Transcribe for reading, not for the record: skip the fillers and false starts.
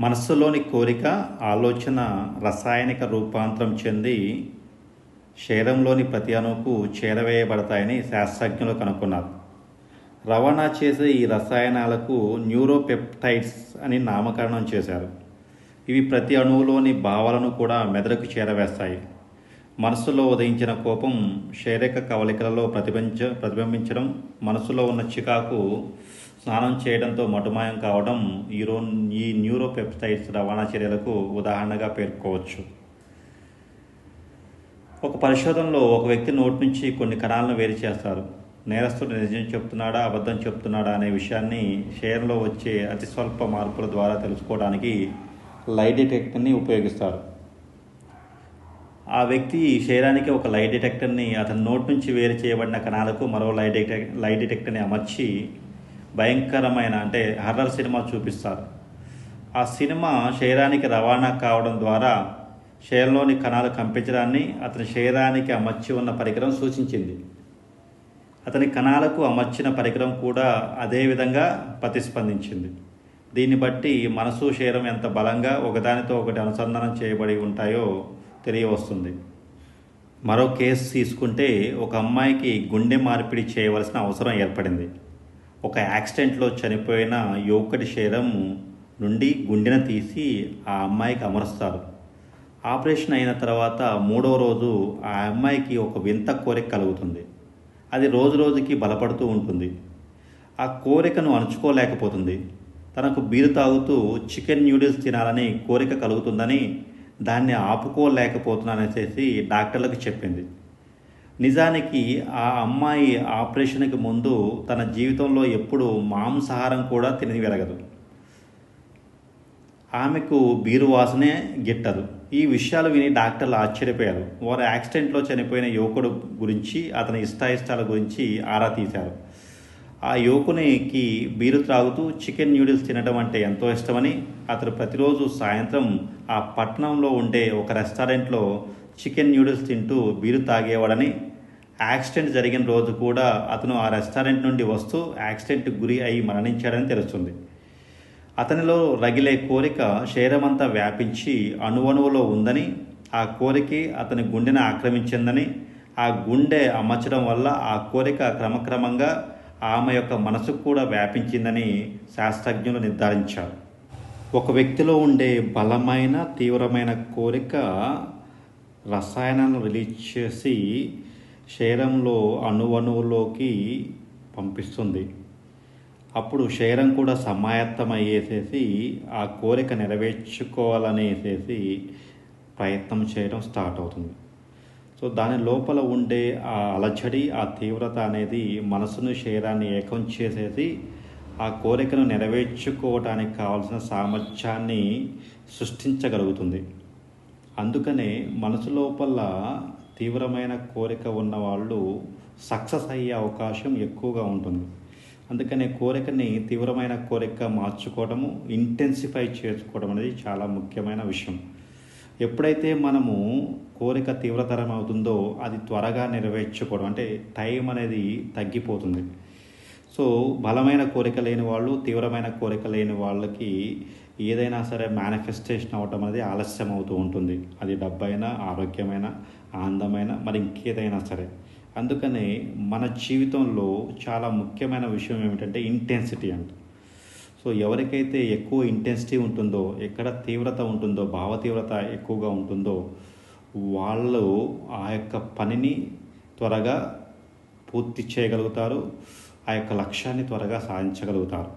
మనస్సులోని కోరిక, ఆలోచన రసాయనిక రూపాంతరం చెంది శరీరంలోని ప్రతి అణువుకు చేరవేయబడతాయని శాస్త్రజ్ఞులు కనుక్కున్నారు. రవాణా చేసే ఈ రసాయనాలకు న్యూరోపెప్టైడ్స్ అని నామకరణం చేశారు. ఇవి ప్రతి అణువులోని భావాలను కూడా మెదడుకు చేరవేస్తాయి. మనస్సులో ఉదయించిన కోపం శారీరక కవలికలలో ప్రతిబింబించడం, మనసులో ఉన్న చికాకు స్నానం చేయడంతో మటుమాయం కావడం ఈ న్యూరోపెప్టైడ్స్ రవాణా చర్యలకు ఉదాహరణగా పేర్కోవచ్చు. ఒక పరిశోధనలో ఒక వ్యక్తి నోటి నుంచి కొన్ని కణాలను వేరు చేస్తారు. నేరస్తుడు నిజం చెప్తున్నాడా, అబద్ధం చెప్తున్నాడా అనే విషయాన్ని శరీరంలో వచ్చే అతి స్వల్ప మార్పుల ద్వారా తెలుసుకోవడానికి లై డిటెక్టర్ని ఉపయోగిస్తారు. ఆ వ్యక్తి శరీరానికి ఒక లై డిటెక్టర్ని, అతని నోటి నుంచి వేరు చేయబడిన కణాలకు మరో లై డిటెక్టర్ని అమర్చి భయంకరమైన హర్రర్ సినిమా చూపిస్తారు. ఆ సినిమా శరీరానికి రవాణా కావడం ద్వారా శరీరంలోని కణాలు కంపించడాన్ని అతని శరీరానికి అమర్చి ఉన్న పరికరం సూచించింది. అతని కణాలకు అమర్చిన పరికరం కూడా అదే విధంగా ప్రతిస్పందించింది. దీన్ని బట్టి మనసు, శరీరం ఎంత బలంగా ఒకదానితో ఒకటి అనుసంధానం చేయబడి ఉంటాయో తెలియవస్తుంది. మరో కేసు తీసుకుంటే, ఒక అమ్మాయికి గుండె మార్పిడి చేయవలసిన అవసరం ఏర్పడింది. ఒక యాక్సిడెంట్లో చనిపోయిన యువకుడి శరీరం నుండి గుండెను తీసి ఆ అమ్మాయికి అమరుస్తారు. ఆపరేషన్ అయిన తర్వాత 3వ రోజు ఆ అమ్మాయికి ఒక వింత కోరిక కలుగుతుంది. అది రోజు రోజుకి బలపడుతూ ఉంటుంది. ఆ కోరికను అణుచుకోలేకపోతుంది. తనకు బీరు తాగుతూ చికెన్ న్యూడిల్స్ తినాలని కోరిక కలుగుతుందని, దాన్ని ఆపుకోలేకపోతున్నాననేసి డాక్టర్లకు చెప్పింది. నిజానికి ఆ అమ్మాయి ఆపరేషన్కి ముందు తన జీవితంలో ఎప్పుడూ మాంసాహారం కూడా తిని వెరగదు. ఆమెకు బీరు వాసనే గిట్టదు. ఈ విషయాలు విని డాక్టర్లు ఆశ్చర్యపోయారు. వారు యాక్సిడెంట్లో చనిపోయిన యువకుడు గురించి, అతని ఇష్టాయిష్టాల గురించి ఆరా తీశారు. ఆ యువకునికి బీరు త్రాగుతూ చికెన్ న్యూడిల్స్ తినడం అంటే ఎంతో ఇష్టమని, అతడు ప్రతిరోజు సాయంత్రం ఆ పట్టణంలో ఉండే ఒక రెస్టారెంట్లో చికెన్ న్యూడిల్స్ తింటూ బీరు తాగేవాడని, యాక్సిడెంట్ జరిగిన రోజు కూడా అతను ఆ రెస్టారెంట్ నుండి వస్తూ యాక్సిడెంట్కి గురి అయి మరణించాడని తెలుస్తుంది. అతనిలో రగిలే కోరిక శరీరమంతా వ్యాపించి అణువణువులో ఉందని, ఆ కోరికే అతని గుండెను ఆక్రమించిందని, ఆ గుండె అమర్చడం వల్ల ఆ కోరిక క్రమక్రమంగా ఆమె యొక్క మనసుకు కూడా వ్యాపించిందని శాస్త్రజ్ఞులు నిర్ధారించారు. ఒక వ్యక్తిలో ఉండే బలమైన, తీవ్రమైన కోరిక రసాయనాలను రిలీజ్ చేసి శరీరంలో అణువణువులోకి పంపిస్తుంది. అప్పుడు శరీరం కూడా సమాయత్తమయ్యేసేసి ఆ కోరిక నెరవేర్చుకోవాలనేసేసి ప్రయత్నం చేయడం స్టార్ట్ అవుతుంది. సో దాని లోపల ఉండే ఆ అలజడి, ఆ తీవ్రత అనేది మనసును, శరీరాన్ని ఏకం చేసేసి ఆ కోరికను నెరవేర్చుకోవడానికి కావాల్సిన సామర్థ్యాన్ని సృష్టించగలుగుతుంది. అందుకనే మనసు లోపల తీవ్రమైన కోరిక ఉన్న వాళ్ళు సక్సెస్ అయ్యే అవకాశం ఎక్కువగా ఉంటుంది. అందుకనే కోరికని తీవ్రమైన కోరిక మార్చుకోవడము, ఇంటెన్సిఫై చేసుకోవడం అనేది చాలా ముఖ్యమైన విషయం. ఎప్పుడైతే మనము కోరిక తీవ్రతరం అవుతుందో అది త్వరగా నెరవేర్చుకోవడం, టైం అనేది తగ్గిపోతుంది. సో బలమైన కోరిక లేని వాళ్ళు, తీవ్రమైన కోరిక లేని వాళ్ళకి ఏదైనా సరే మేనిఫెస్టేషన్ అవ్వటం అనేది ఆలస్యం అవుతూ ఉంటుంది. అది డబ్బైనా, ఆరోగ్యమైన, ఆనందమైన, మరి ఇంకేదైనా సరే. అందుకనే మన జీవితంలో చాలా ముఖ్యమైన విషయం ఏమిటంటే ఇంటెన్సిటీ సో ఎవరికైతే ఎక్కువ ఇంటెన్సిటీ ఉంటుందో, ఎక్కడ తీవ్రత ఉంటుందో, భావ తీవ్రత ఎక్కువగా ఉంటుందో, వాళ్ళు ఆ యొక్క పనిని త్వరగా పూర్తి చేయగలుగుతారు, ఆ యొక్క లక్ష్యాన్ని త్వరగా సాధించగలుగుతారు.